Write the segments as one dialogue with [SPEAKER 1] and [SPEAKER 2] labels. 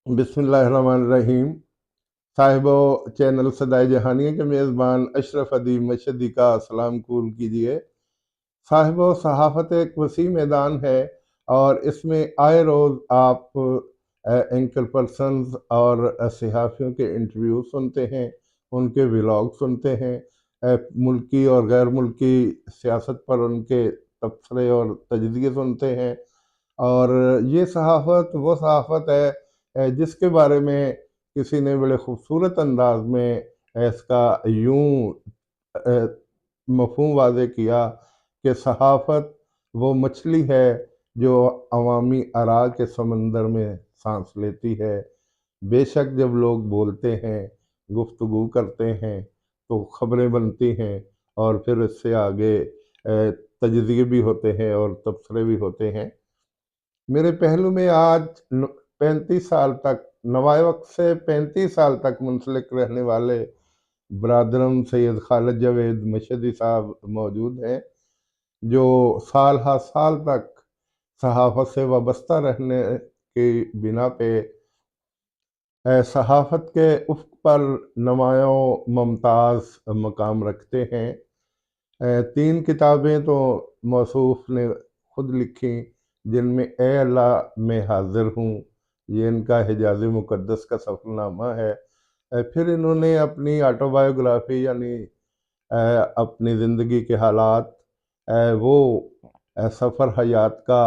[SPEAKER 1] بسم اللہ الرحمن الرحیم۔ صاحب و چینل صدائے جہانیہ کے میزبان اشرف ادیب مشہدی کا سلام قبول کیجیے۔ صاحب و صحافت ایک وسیع میدان ہے اور اس میں آئے روز آپ اینکر پرسنز اور صحافیوں کے انٹرویو سنتے ہیں، ان کے ولاگ سنتے ہیں، ملکی اور غیر ملکی سیاست پر ان کے تبصرے اور تجزیے سنتے ہیں۔ اور یہ صحافت وہ صحافت ہے جس کے بارے میں کسی نے بڑے خوبصورت انداز میں اس کا یوں مفہوم واضح کیا کہ صحافت وہ مچھلی ہے جو عوامی آراء کے سمندر میں سانس لیتی ہے۔ بے شک جب لوگ بولتے ہیں، گفتگو کرتے ہیں تو خبریں بنتی ہیں اور پھر اس سے آگے تجزیے بھی ہوتے ہیں اور تبصرے بھی ہوتے ہیں۔ میرے پہلو میں آج 35 سال تک نوائے وقت سے 35 سال تک منسلک رہنے والے برادرم سید خالد جاوید مشہدی صاحب موجود ہیں، جو سال ہر سال تک صحافت سے وابستہ رہنے کی بنا پہ صحافت کے افق پر نمایاں ممتاز مقام رکھتے ہیں۔ 3 کتابیں تو موصوف نے خود لکھی، جن میں اے اللہ میں حاضر ہوں، یہ ان کا حجاز مقدس کا سفر نامہ ہے۔ پھر انہوں نے اپنی آٹو بایوگرافی یعنی اپنی زندگی کے حالات وہ سفر حیات کا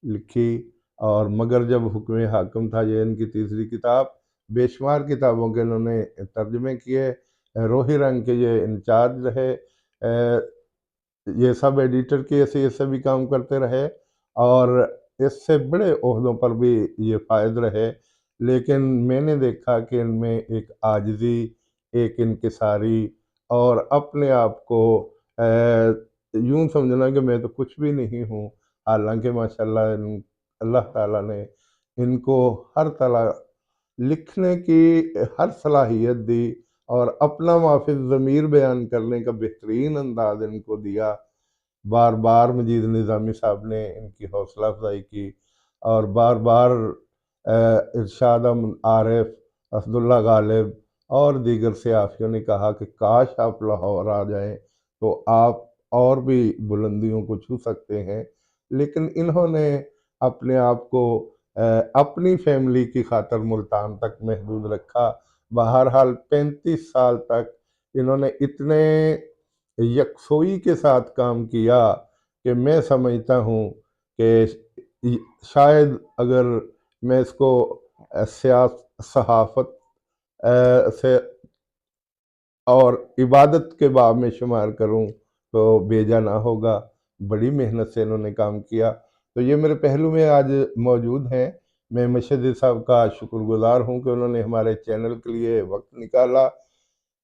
[SPEAKER 1] لکھی، اور مگر جب حکم حاکم تھا، یہ ان کی تیسری کتاب۔ بے شمار کتابوں کے انہوں نے ترجمے کیے، روحی رنگ کے یہ انچارج رہے، یہ سب ایڈیٹر کی حیثیت سے بھی کام کرتے رہے اور اس سے بڑے عہدوں پر بھی یہ فائز رہے۔ لیکن میں نے دیکھا کہ ان میں ایک عاجزی، ایک انکساری اور اپنے آپ کو یوں سمجھنا کہ میں تو کچھ بھی نہیں ہوں، حالانکہ ماشاءاللہ اللہ تعالیٰ نے ان کو ہر طرح لکھنے کی ہر صلاحیت دی اور اپنا ما فی الضمیر بیان کرنے کا بہترین انداز ان کو دیا۔ بار بار مجید نظامی صاحب نے ان کی حوصلہ افزائی کی اور بار بار ارشاد احمد عارف، اسداللہ غالب اور دیگر صحافیوں نے کہا کہ کاش آپ لاہور آ جائیں تو آپ اور بھی بلندیوں کو چھو سکتے ہیں۔ لیکن انہوں نے اپنے آپ کو اپنی فیملی کی خاطر ملتان تک محدود رکھا۔ بہرحال 35 سال تک انہوں نے اتنے یکسوئی کے ساتھ کام کیا کہ میں سمجھتا ہوں کہ شاید اگر میں اس کو صحافت سے اور عبادت کے باب میں شمار کروں تو بیجا نہ ہوگا۔ بڑی محنت سے انہوں نے کام کیا، تو یہ میرے پہلو میں آج موجود ہیں۔ میں مشہدی صاحب کا شکر گزار ہوں کہ انہوں نے ہمارے چینل کے لیے وقت نکالا۔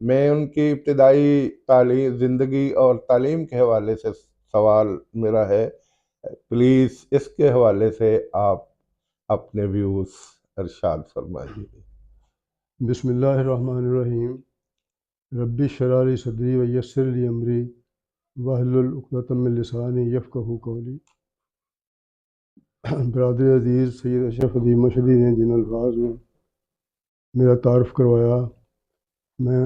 [SPEAKER 1] میں ان کی ابتدائی تعلیم، زندگی اور تعلیم کے حوالے سے سوال میرا ہے، پلیز اس کے حوالے سے آپ اپنے ویوز ارشاد فرمائیے۔
[SPEAKER 2] بسم اللہ الرحمن الرحیم۔ ربی اشرح لی صدری ویسر لی امری واحلل عقدۃ من لسانی یفقہوا قولی۔ برادر عزیز سید اشرف ادیب مشہدی نے جن الفاظ میں میرا تعارف کروایا، میں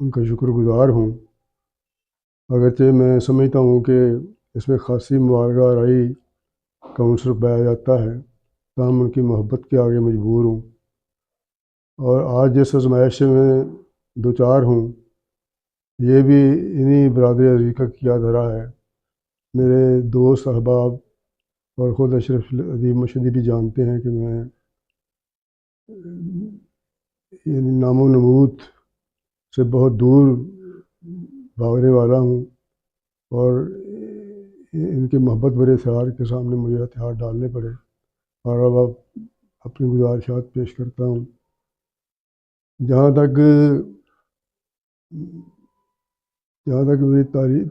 [SPEAKER 2] ان کا شکر گزار ہوں، اگرچہ میں سمجھتا ہوں کہ اس میں خاصی مبالغہ آرائی کا عنصر پایا جاتا ہے، تاہم ان کی محبت کے آگے مجبور ہوں، اور آج جس آزمائش سے میں دوچار ہوں یہ بھی انہی برادر عزیز کا کیا دھرا ہے۔ میرے دوست احباب اور خود اشرف ادیب مشہدی بھی جانتے ہیں کہ میں یعنی نام و نمود سے بہت دور بھاگنے والا ہوں، اور ان کے محبت بھرے اظہار کے سامنے مجھے ہتھیار ڈالنے پڑے، اور اب اپنی گزارشات پیش کرتا ہوں۔ جہاں تک میری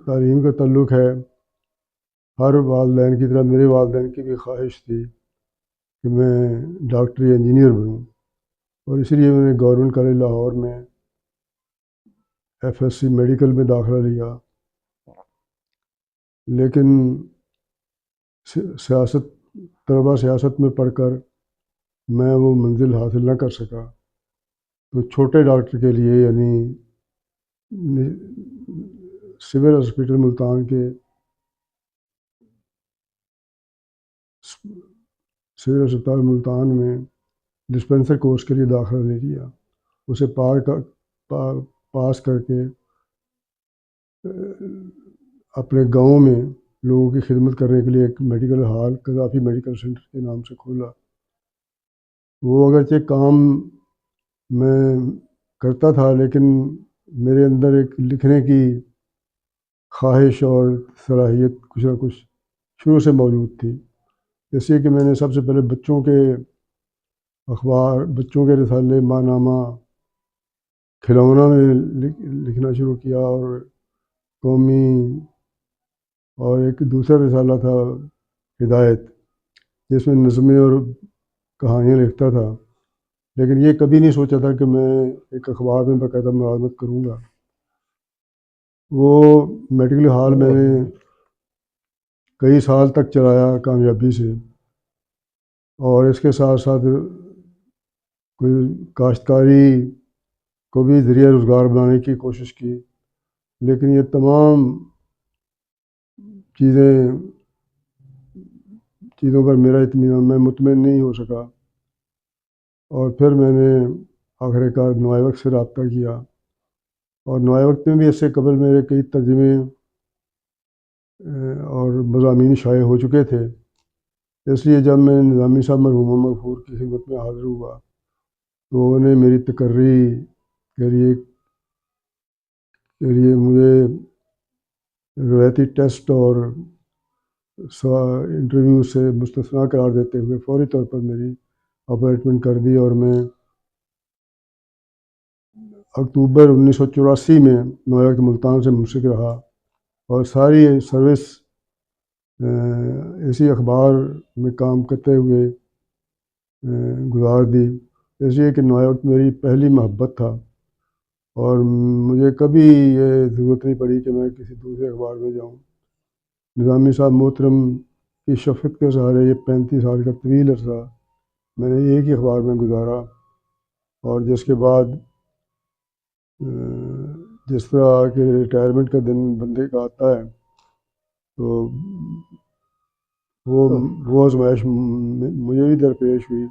[SPEAKER 2] تعلیم کا تعلق ہے، ہر والدین کی طرح میرے والدین کی بھی خواہش تھی کہ میں ڈاکٹری انجینئر بنوں، اور اسی لیے میں نے گورنمنٹ کالج لاہور میں ایف ایس سی میڈیکل میں داخلہ لیا، لیکن طلبہ سیاست میں پڑھ کر میں وہ منزل حاصل نہ کر سکا، تو چھوٹے ڈاکٹر کے لیے یعنی سول ہاسپٹل ملتان کے سول اسپتال ملتان میں ڈسپنسر کورس کے لیے داخلہ لے لیا. اسے پاس کر کے اپنے گاؤں میں لوگوں کی خدمت کرنے کے لیے ایک medical hall Gaddafi medical centre کے نام سے کھولا. وہ اگرچہ کام میں کرتا تھا لیکن میرے اندر ایک لکھنے کی خواہش اور صلاحیت کچھ نہ کچھ شروع سے موجود تھی، اس لیے کہ میں نے سب سے پہلے بچوں کے اخبار، بچوں کے رسالے، ماہ نامہ، کھلونا میں لکھنا شروع کیا، اور قومی اور ایک دوسرا رسالہ تھا ہدایت جس میں نظمیں اور کہانیاں لکھتا تھا. لیکن یہ کبھی نہیں سوچا تھا کہ میں ایک اخبار میں باقاعدہ ملازمت کروں گا. وہ میڈیکل ہال میں نے کئی سال تک چلایا کامیابی سے، اور اس کے ساتھ ساتھ کوئی کاشتکاری کو بھی ذریعہ روزگار بنانے کی کوشش کی. لیکن یہ تمام چیزوں پر میرا اطمینان، میں مطمئن نہیں ہو سکا، اور پھر میں نے آخر کار نوائے وقت سے رابطہ کیا. اور نوائے وقت میں بھی اس سے قبل میرے کئی ترجمے اور مضامین شائع ہو چکے تھے، اس لیے جب میں نظامی صاحب مرحوم مغفور کی خدمت میں حاضر ہوا تو انہوں نے میری تقرری کے لیے مجھے روایتی ٹیسٹ اور انٹرویو سے مستثنیٰ قرار دیتے ہوئے فوری طور پر میری اپائنٹمنٹ کر دی، اور میں اکتوبر 1984 میں نوائے وقت ملتان سے منسلک رہا، اور ساری سروس اسی اخبار میں کام کرتے ہوئے گزار دی، اس لیے کہ نوائے وقت میری پہلی محبت تھا، اور مجھے کبھی یہ ضرورت نہیں پڑی کہ میں کسی دوسرے اخبار میں جاؤں. نظامی صاحب محترم کی شفقت کے سہارے یہ 35 سال کا طویل عرصہ میں نے ایک ہی اخبار میں گزارا، اور جس کے بعد جس طرح کہ ریٹائرمنٹ کا دن بندے کا آتا ہے تو وہ آزمائش مجھے بھی درپیش ہوئی،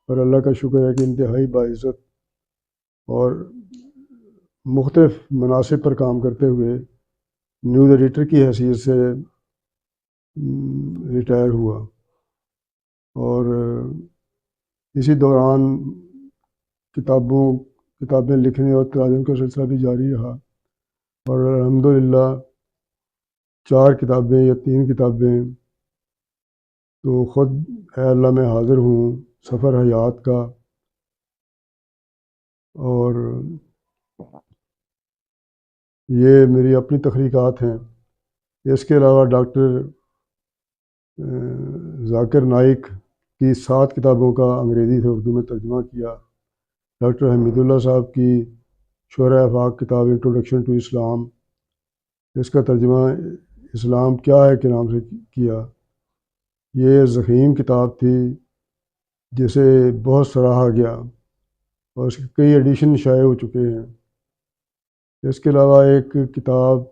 [SPEAKER 2] اور اللہ کا شکر ہے کہ انتہائی باعزت اور مختلف مناصب پر کام کرتے ہوئے نیوز ایڈیٹر کی حیثیت سے ریٹائر ہوا. اور اسی دوران کتابیں لکھنے اور تراجم کا سلسلہ بھی جاری رہا، اور الحمدللہ 4 کتابیں یا 3 کتابیں تو خود اے اللہ میں حاضر ہوں، سفر حیات کا، اور یہ میری اپنی تخلیقات ہیں. اس کے علاوہ ڈاکٹر ذاکر نائک کی 7 کتابوں کا انگریزی سے اردو میں ترجمہ کیا. ڈاکٹر حمید اللہ صاحب کی شعراء آفاق کتاب انٹروڈکشن ٹو اسلام، اس کا ترجمہ اسلام کیا ہے کے نام سے کیا. یہ ضخیم کتاب تھی جسے بہت سراہا گیا، اور اس کے کئی ایڈیشن شائع ہو چکے ہیں. اس کے علاوہ ایک کتاب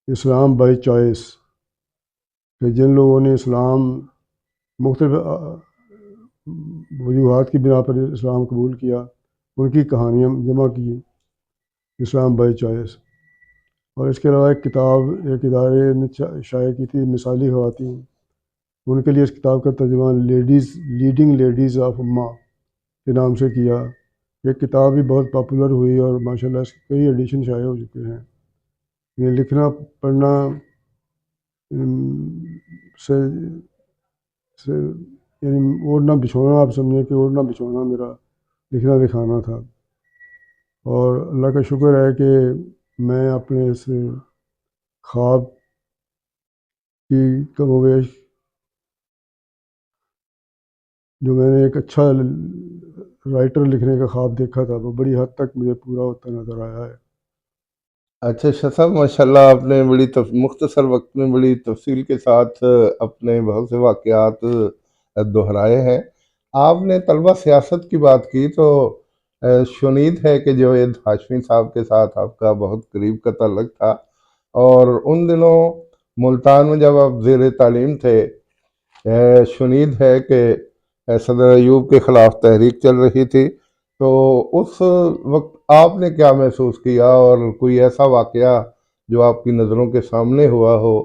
[SPEAKER 2] اسلام بائی چوائس، کہ جن لوگوں نے اسلام مختلف وجوہات کی بنا پر اسلام قبول کیا، ان کی کہانیاں جمع کی، اسلام بائی چوائس. اور اس کے علاوہ ایک کتاب ایک ادارے نے شائع کی تھی، مثالی خواتین، ان کے لیے اس کتاب کا ترجمہ لیڈنگ لیڈیز آف امہ کے نام سے کیا. یہ کتاب بھی بہت پاپولر ہوئی، اور ماشاءاللہ اس کے کئی ایڈیشن شائع ہو چکے ہیں. یہ لکھنا پڑھنا سے یعنی اوڑھنا بچھونا، آپ سمجھیں کہ اوڑھنا بچھونا میرا لکھنا دکھانا تھا. اور اللہ کا شکر ہے کہ میں اپنے اس خواب کی کم و بیش جو میں نے ایک اچھا رائٹر لکھنے کا خواب دیکھا تھا، وہ بڑی حد تک مجھے پورا ہوتا نظر آیا ہے.
[SPEAKER 1] اچھا شاہ صاحب، ماشاءاللہ آپ نے بڑی مختصر وقت میں بڑی تفصیل کے ساتھ اپنے بہت سے واقعات دہرائے ہیں. آپ نے طلبہ سیاست کی بات کی تو شنید ہے کہ جاوید ہاشمی صاحب کے ساتھ آپ کا بہت قریب کا تعلق تھا، اور ان دنوں ملتان میں جب آپ زیر تعلیم تھے، شنید ہے کہ صدر ایوب کے خلاف تحریک چل رہی تھی، تو اس وقت آپ نے کیا محسوس کیا، اور کوئی ایسا واقعہ جو آپ کی نظروں کے سامنے ہوا ہو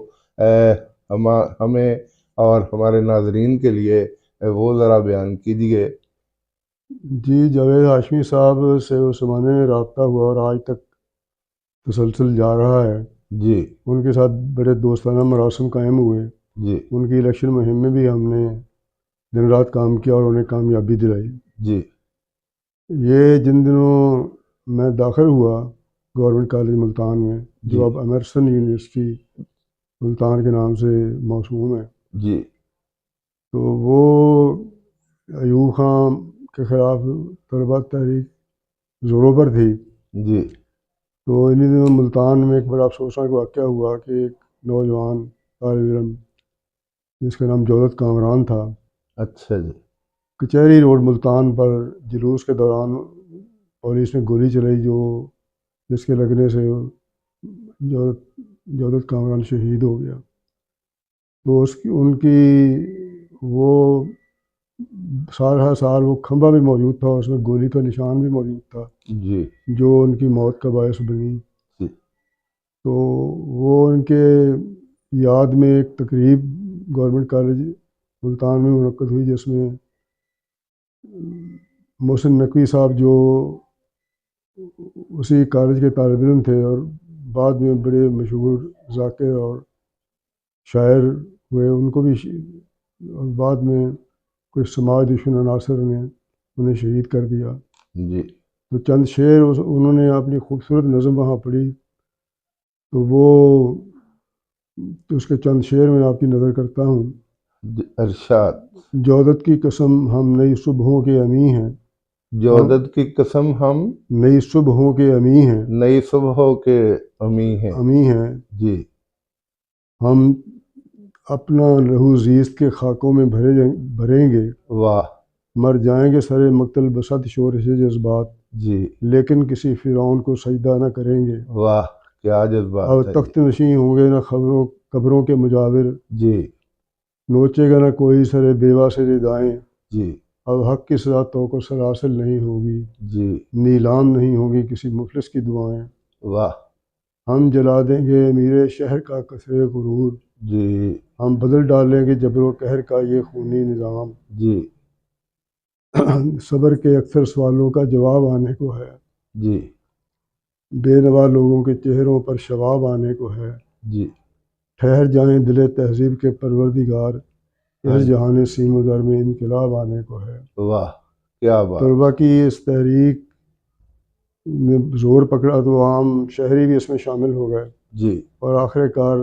[SPEAKER 1] ہمیں اور ہمارے ناظرین کے لیے وہ ذرا بیان کیجیے۔
[SPEAKER 2] جی، جاوید ہاشمی صاحب سے اس زمانے میں رابطہ ہوا اور آج تک تسلسل جا رہا ہے۔
[SPEAKER 1] جی
[SPEAKER 2] ان کے ساتھ بڑے دوستانہ مراسم قائم ہوئے۔
[SPEAKER 1] جی
[SPEAKER 2] ان کی الیکشن مہم میں بھی ہم نے دن رات کام کیا اور انہیں کامیابی دلائی۔
[SPEAKER 1] جی
[SPEAKER 2] یہ جن دنوں میں داخل ہوا گورنمنٹ کالج ملتان میں،
[SPEAKER 1] جی
[SPEAKER 2] جو اب ایمرسن یونیورسٹی ملتان کے نام سے موسوم ہے،
[SPEAKER 1] جی
[SPEAKER 2] تو وہ ایوب خان کے خلاف طلبہ تحریک زوروں پر تھی۔
[SPEAKER 1] جی
[SPEAKER 2] تو انہیں دنوں ملتان میں ایک بڑا افسوسناک واقعہ ہوا کہ ایک نوجوان طالب علم جس کا نام جودت کامران تھا،
[SPEAKER 1] اچھا جی
[SPEAKER 2] کچہری روڈ ملتان پر جلوس کے دوران پولیس نے گولی چلائی، جس کے لگنے سے جودت کامران شہید ہو گیا۔ تو ان کی وہ سال ہر سال وہ کھمبا بھی موجود تھا، اس میں گولی کا نشان بھی موجود تھا
[SPEAKER 1] جی
[SPEAKER 2] جو ان کی موت کا باعث بنی۔
[SPEAKER 1] جی
[SPEAKER 2] تو وہ ان کے یاد میں ایک تقریب گورنمنٹ کالج ملتان میں منعقد ہوئی، جس میں محسن نقوی صاحب جو اسی کالج کے طالب علم تھے اور بعد میں بڑے مشہور ذاکر اور شاعر ہوئے، ان کو بھی اور بعد میں کچھ سماج دشمن عناصر نے انہیں شہید کر دیا۔
[SPEAKER 1] جی
[SPEAKER 2] تو چند شعر انہوں نے اپنی خوبصورت نظم وہاں پڑھی، تو وہ اس کے چند شعر میں آپ کی نظر کرتا ہوں۔
[SPEAKER 1] ارشاد۔
[SPEAKER 2] جودت کی قسم ہم نئی صبحوں کے امی ہیں،
[SPEAKER 1] جودت کی قسم ہم
[SPEAKER 2] نئی صبحوں کے امی ہیں،
[SPEAKER 1] نئی صبحوں کے امی ہیں۔ جی
[SPEAKER 2] ہم اپنا لہو زیست کے خاکوں میں بھریں گے،
[SPEAKER 1] واہ
[SPEAKER 2] مر جائیں گے سرے مقتل بسط شور سے جذبات،
[SPEAKER 1] جی
[SPEAKER 2] لیکن کسی فرعون کو سجدہ نہ کریں گے۔
[SPEAKER 1] واہ کیا جذبات
[SPEAKER 2] اب
[SPEAKER 1] ہے
[SPEAKER 2] تخت نشین ہوں گے نہ قبروں کے مجاور،
[SPEAKER 1] جی
[SPEAKER 2] نوچے گا نہ کوئی سرے بیوہ سے ردائیں،
[SPEAKER 1] جی
[SPEAKER 2] اب حق کی سزا تو کو سلاسل نہیں ہوگی،
[SPEAKER 1] جی
[SPEAKER 2] نیلام نہیں ہوگی کسی مفلس کی دعائیں،
[SPEAKER 1] واہ
[SPEAKER 2] ہم جلا دیں گے امیر شہر کا قصر غرور،
[SPEAKER 1] جی
[SPEAKER 2] ہم بدل ڈالیں گے جبر و قہر کا یہ خونی نظام،
[SPEAKER 1] جی
[SPEAKER 2] صبر کے اکثر سوالوں کا جواب آنے کو ہے،
[SPEAKER 1] جی
[SPEAKER 2] بے نوا لوگوں کے چہروں پر شواب آنے کو ہے،
[SPEAKER 1] جی
[SPEAKER 2] ٹھہر جائیں دل تہذیب کے پروردگار، اس جہان سیم و در میں انقلاب آنے کو ہے۔
[SPEAKER 1] واہ کیا بات۔
[SPEAKER 2] طلبہ کی اس تحریک نے زور پکڑا تو عام شہری بھی اس میں شامل ہو گئے،
[SPEAKER 1] جی
[SPEAKER 2] اور آخر کار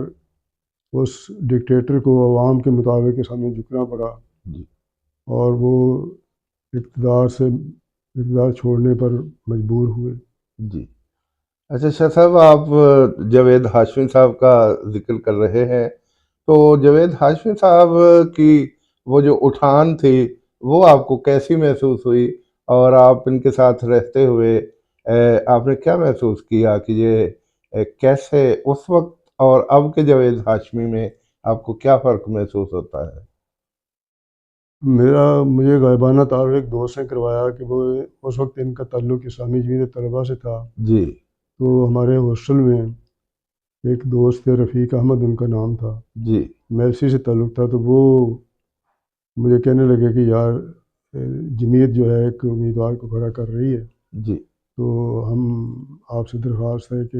[SPEAKER 2] اس ڈکٹیٹر کو عوام کے مطالبے کے سامنے جھکنا پڑا،
[SPEAKER 1] جی
[SPEAKER 2] اور وہ اقتدار چھوڑنے پر مجبور ہوئے۔
[SPEAKER 1] جی اچھا شاہ صاحب، آپ جاوید ہاشمی صاحب کا ذکر کر رہے ہیں، تو جاوید ہاشمی صاحب کی وہ جو اٹھان تھی وہ آپ کو کیسی محسوس ہوئی، اور آپ ان کے ساتھ رہتے ہوئے آپ نے کیا محسوس کیا کہ یہ کیسے اس وقت اور اب کے جاوید ہاشمی میں آپ کو کیا فرق محسوس ہوتا ہے؟
[SPEAKER 2] مجھے غائبانہ تعارف ایک دوست نے کروایا کہ وہ اس وقت ان کا تعلق اسلامی جمعیت طلبہ سے تھا۔
[SPEAKER 1] جی
[SPEAKER 2] تو ہمارے ہاسٹل میں ایک دوست تھے، رفیق احمد ان کا نام تھا،
[SPEAKER 1] جی
[SPEAKER 2] میلسی سے تعلق تھا، تو وہ مجھے کہنے لگے کہ یار جمعیت جو ہے ایک امیدوار کو کھڑا کر رہی ہے،
[SPEAKER 1] جی
[SPEAKER 2] تو ہم آپ سے درخواست ہے کہ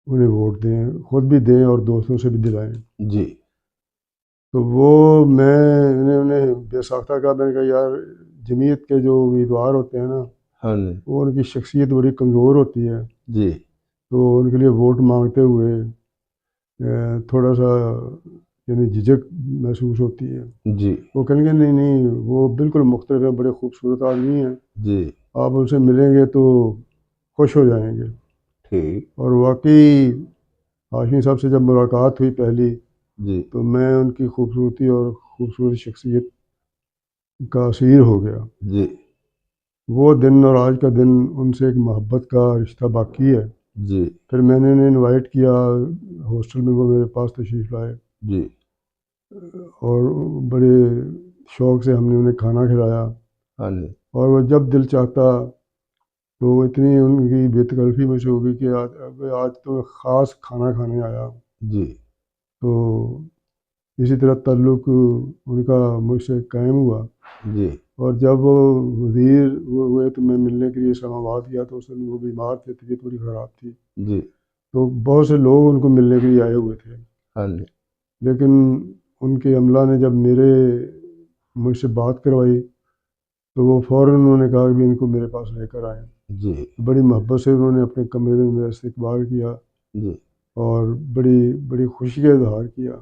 [SPEAKER 2] انہیں ووٹ دیں، خود بھی دیں اور دوستوں سے بھی دلائیں۔
[SPEAKER 1] جی
[SPEAKER 2] تو وہ انہیں بے ساختہ کہا، میں نے کہا یار جمعیت کے جو امیدوار ہوتے ہیں نا،
[SPEAKER 1] ہاں جی
[SPEAKER 2] وہ ان کی شخصیت بڑی کمزور ہوتی ہے،
[SPEAKER 1] جی
[SPEAKER 2] تو ان کے لیے ووٹ مانگتے ہوئے تھوڑا سا یعنی جھجک محسوس ہوتی ہے۔
[SPEAKER 1] جی
[SPEAKER 2] وہ کہیں گے نہیں نہیں وہ بالکل مختلف ہیں، بڑے خوبصورت آدمی ہیں،
[SPEAKER 1] جی
[SPEAKER 2] آپ ان سے ملیں گے تو خوش ہو جائیں گے۔
[SPEAKER 1] ٹھیک
[SPEAKER 2] اور واقعی ہاشمی صاحب سے جب ملاقات ہوئی پہلی،
[SPEAKER 1] جی
[SPEAKER 2] تو میں ان کی خوبصورتی اور خوبصورت شخصیت کا اسیر ہو گیا۔
[SPEAKER 1] جی
[SPEAKER 2] وہ دن اور آج کا دن ان سے ایک محبت کا رشتہ باقی ہے۔
[SPEAKER 1] جی
[SPEAKER 2] پھر میں نے انہیں انوائٹ کیا ہاسٹل میں، وہ میرے پاس تشریف لائے
[SPEAKER 1] جی
[SPEAKER 2] اور بڑے شوق سے ہم نے انہیں کھانا کھلایا،
[SPEAKER 1] ہاں جی
[SPEAKER 2] اور وہ جب دل چاہتا تو وہ اتنی ان کی بے تکلفی مجھ سے ہوگی کہ آج تو خاص کھانا کھانے آیا ہوں۔
[SPEAKER 1] جی
[SPEAKER 2] تو اسی طرح تعلق ان کا مجھ سے قائم ہوا،
[SPEAKER 1] جی
[SPEAKER 2] اور جب وہ وزیر ہوئے تو میں ملنے کے لیے اسلام آباد گیا تو اس دن وہ بیمار تھے، طبیعت تھوڑی خراب تھی،
[SPEAKER 1] جی
[SPEAKER 2] تو بہت سے لوگ ان کو ملنے کے لیے آئے ہوئے تھے،
[SPEAKER 1] ہاں جی
[SPEAKER 2] لیکن ان کے عملہ نے جب مجھ سے بات کروائی تو وہ فوراً انہوں نے کہا کہ ان کو میرے پاس لے کر آئیں۔
[SPEAKER 1] جی
[SPEAKER 2] بڑی محبت سے انہوں نے اپنے کمرے میں میرا استقبال کیا
[SPEAKER 1] جی
[SPEAKER 2] اور بڑی بڑی خوشی کا اظہار کیا۔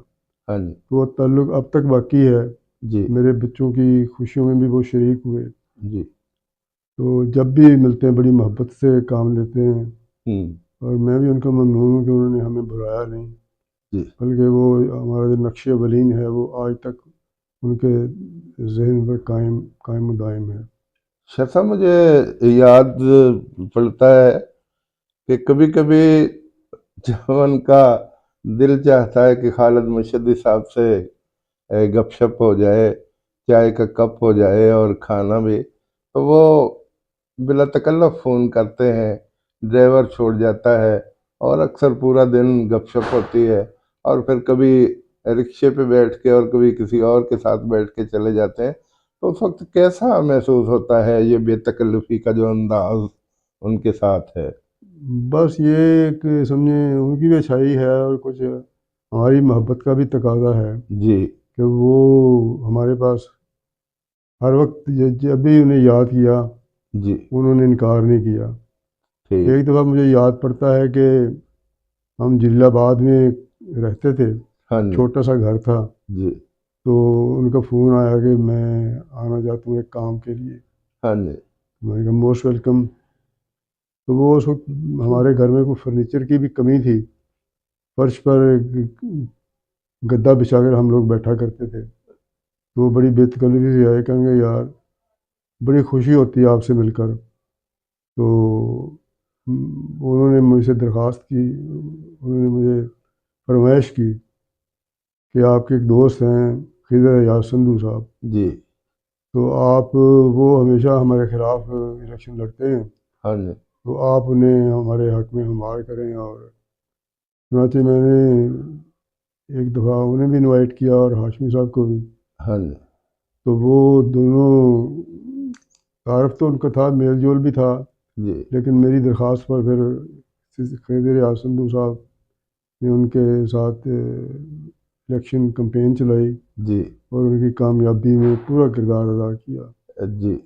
[SPEAKER 1] ہاں جی
[SPEAKER 2] تو وہ تعلق اب تک باقی ہے،
[SPEAKER 1] جی
[SPEAKER 2] میرے بچوں کی خوشیوں میں بھی وہ شریک ہوئے،
[SPEAKER 1] جی
[SPEAKER 2] تو جب بھی ملتے ہیں بڑی محبت سے کام لیتے ہیں،
[SPEAKER 1] ہوں
[SPEAKER 2] اور میں بھی ان کا ممنون ہوں کہ انہوں نے ہمیں بلایا نہیں،
[SPEAKER 1] جی
[SPEAKER 2] بلکہ وہ ہمارا جو نقش اولین ہے وہ آج تک ان کے ذہن پر قائم و دائم ہے۔
[SPEAKER 1] شیخ صاحب، مجھے یاد پڑتا ہے کہ کبھی کبھی جب ان کا دل چاہتا ہے کہ خالد مشدی صاحب سے گپ شپ ہو جائے، چائے کا کپ ہو جائے اور کھانا بھی، تو وہ بلا تکلف فون کرتے ہیں، ڈرائیور چھوڑ جاتا ہے اور اکثر پورا دن گپ شپ ہوتی ہے، اور پھر کبھی رکشے پہ بیٹھ کے اور کبھی کسی اور کے ساتھ بیٹھ کے چلے جاتے ہیں۔ تو اس وقت کیسا محسوس ہوتا ہے یہ بے تکلفی کا جو انداز ان کے ساتھ ہے؟
[SPEAKER 2] بس یہ کہ سمجھیں ان کی بھی اچھائی ہے اور کچھ ہماری محبت کا بھی تقاضا ہے
[SPEAKER 1] جی
[SPEAKER 2] کہ وہ ہمارے پاس ہر وقت جب بھی انہیں یاد کیا
[SPEAKER 1] جی
[SPEAKER 2] انہوں نے انکار نہیں کیا۔
[SPEAKER 1] ٹھیک
[SPEAKER 2] ایک دفعہ مجھے یاد پڑتا ہے کہ ہم جلیل آباد میں رہتے تھے،
[SPEAKER 1] ہاں جی
[SPEAKER 2] چھوٹا سا گھر تھا،
[SPEAKER 1] جی
[SPEAKER 2] تو ان کا فون آیا کہ میں آنا چاہتا ہوں ایک کام کے لیے۔
[SPEAKER 1] ہاں جی
[SPEAKER 2] میں نے کہا موسٹ ویلکم۔ تو وہ اس وقت ہمارے گھر میں کوئی فرنیچر کی بھی کمی تھی، فرش پر گدا بچھا کر ہم لوگ بیٹھا کرتے تھے، تو وہ بڑی بے تکلفی سے آئے، کہیں گے یار بڑی خوشی ہوتی ہے آپ سے مل کر۔ تو انہوں نے مجھ سے درخواست کی، انہوں نے مجھے فرمائش کی کہ آپ کے ایک دوست ہیں خضر ایاز سندھو صاحب،
[SPEAKER 1] جی
[SPEAKER 2] تو وہ ہمیشہ ہمارے خلاف الیکشن لڑتے ہیں،
[SPEAKER 1] ہاں جی
[SPEAKER 2] تو آپ انہیں ہمارے حق میں ہموار کریں۔ اور چنانچہ میں نے ایک دفعہ انہیں بھی انوائٹ کیا اور ہاشمی صاحب کو بھی،
[SPEAKER 1] ہاں جی
[SPEAKER 2] تو وہ دونوں، تعارف تو ان کا تھا، میل جول بھی تھا،
[SPEAKER 1] جی
[SPEAKER 2] لیکن میری درخواست پر پھر خضر ایاز سندھو صاحب نے ان کے ساتھ الیکشن کمپین چلائی
[SPEAKER 1] جی
[SPEAKER 2] اور ان کی کامیابی میں پورا کردار ادا کیا۔
[SPEAKER 1] جی